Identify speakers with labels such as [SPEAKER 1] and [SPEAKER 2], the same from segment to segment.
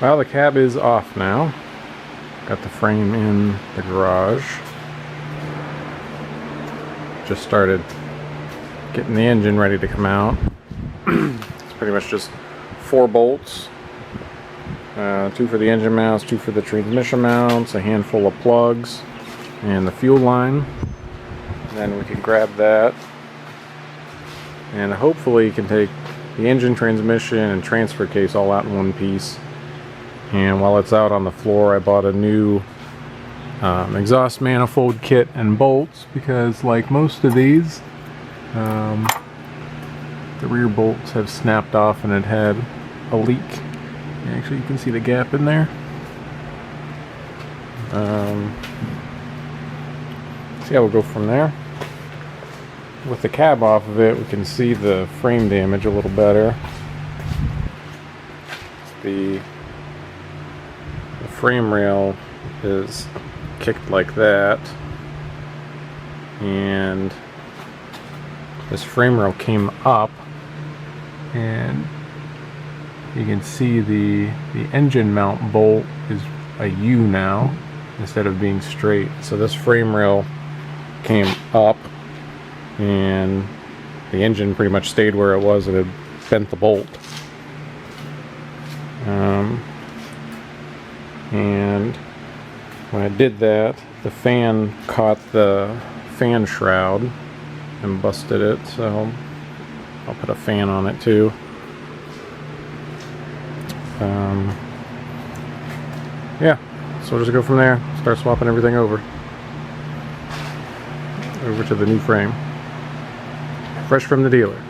[SPEAKER 1] Well, the cab is off now. Got the frame in the garage. Just started getting the engine ready to come out. It's pretty much just 4 bolts. 2 for the engine mounts, 2 for the transmission mounts, a handful of plugs, and the fuel line. And then we can grab that, and hopefully you can take the engine, transmission, and transfer case all out in one piece. And while it's out on the floor, I bought a new exhaust manifold kit and bolts, because like most of these, the rear bolts have snapped off and it had a leak. Actually, you can see the gap in there. See how we'll go from there. With the cab off of it, we can see the frame damage a little better. The frame rail is kicked like that, and this frame rail came up, and you can see the engine mount bolt is a U now instead of being straight. So this frame rail came up, and the engine pretty much stayed where it was. It had bent the bolt. And when I did that, the fan caught the fan shroud and busted it, so I'll put a fan on it too. Yeah, so we'll just go from there, start swapping everything over to the new frame, fresh from the dealer.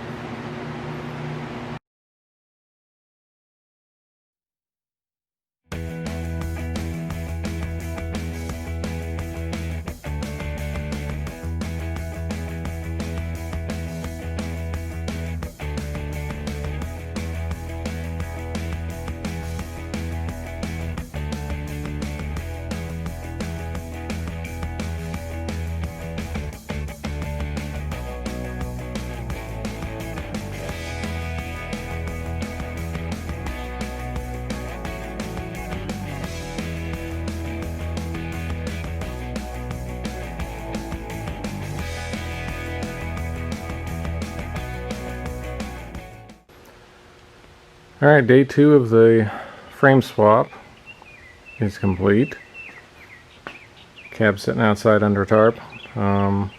[SPEAKER 1] Alright, day 2 of the frame swap is complete. Cab sitting outside under a tarp. Yeah,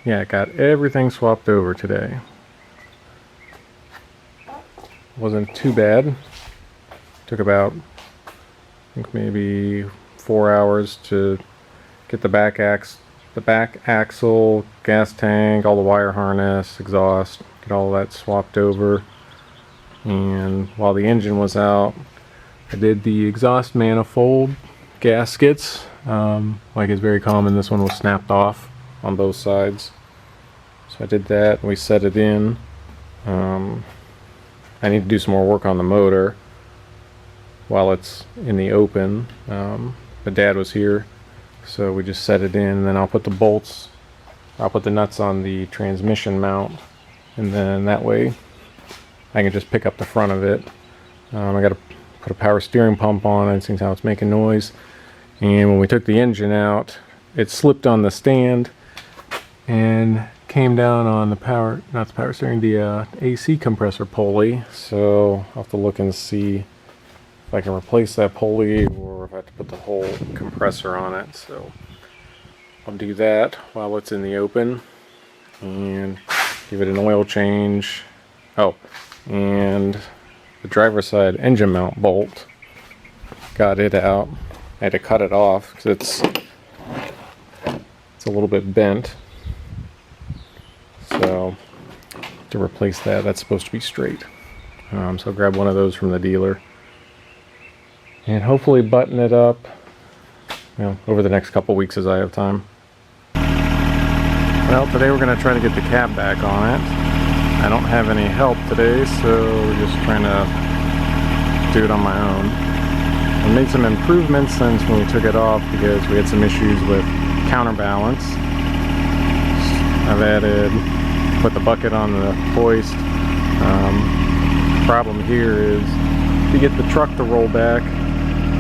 [SPEAKER 1] I got everything swapped over today. Wasn't too bad. Took about, I think, maybe 4 hours to get the back axle, gas tank, all the wire harness, exhaust, get all that swapped over. And while the engine was out, I did the exhaust manifold gaskets. Like is very common, this one was snapped off on both sides. So I did that, and we set it in. I need to do some more work on the motor while it's in the open. But Dad was here, so we just set it in, and then I'll put the bolts, I'll put the nuts on the transmission mount, and then that way I can just pick up the front of it. I got to put a power steering pump on it, seeing how it's making noise. And when we took the engine out, it slipped on the stand and came down on the not the power steering, the AC compressor pulley. So I'll have to look and see if I can replace that pulley, or if I have to put the whole compressor on it. So I'll do that while it's in the open and give it an oil change. Oh, and the driver's side engine mount bolt, got it out. I had to cut it off because it's a little bit bent. So to replace that, that's supposed to be straight. So I'll grab one of those from the dealer and hopefully button it up, you know, over the next couple weeks as I have time. Well, today we're going to try to get the cab back on it. I don't have any help today, so we're just trying to do it on my own. I made some improvements since when we took it off, because we had some issues with counterbalance. I've put the bucket on the hoist. Problem here is to get the truck to roll back,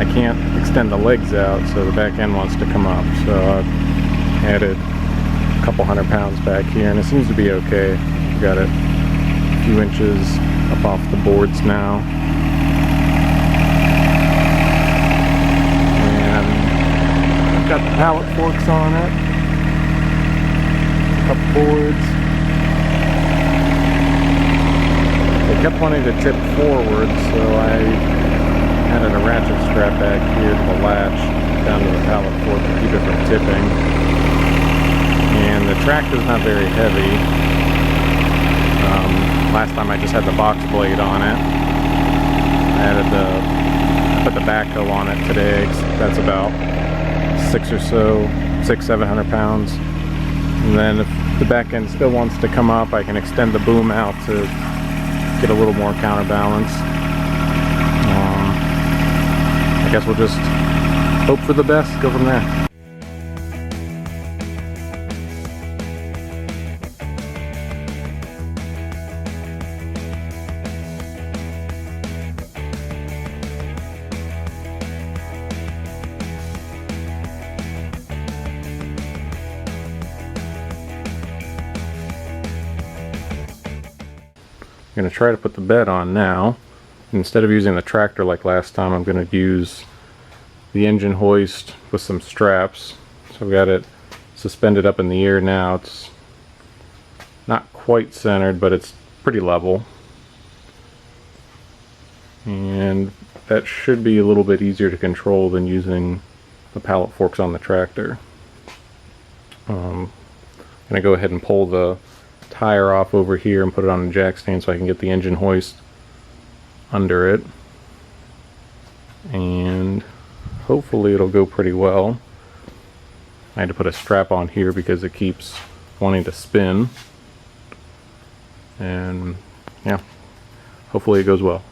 [SPEAKER 1] I can't extend the legs out, so the back end wants to come up. So I've added a couple 100 pounds back here, and it seems to be okay. I've got it a few inches up off the boards now. And I've got the pallet forks on it, up boards. They kept wanting to tip forward, so I added a ratchet strap back here to the latch down to the pallet fork to keep it from tipping. And the tractor's not very heavy. Last time I just had the box blade on it. I put the backhoe on it today. That's about 700 pounds. And then if the back end still wants to come up, I can extend the boom out to get a little more counterbalance. I guess we'll just hope for the best, go from there. I'm going to try to put the bed on now. Instead of using the tractor like last time, I'm going to use the engine hoist with some straps. So I've got it suspended up in the air now. It's not quite centered, but it's pretty level. And that should be a little bit easier to control than using the pallet forks on the tractor. I'm going to go ahead and pull the tire off over here and put it on a jack stand so I can get the engine hoist under it, and hopefully it'll go pretty well. I had to put a strap on here because it keeps wanting to spin, and yeah, hopefully it goes well.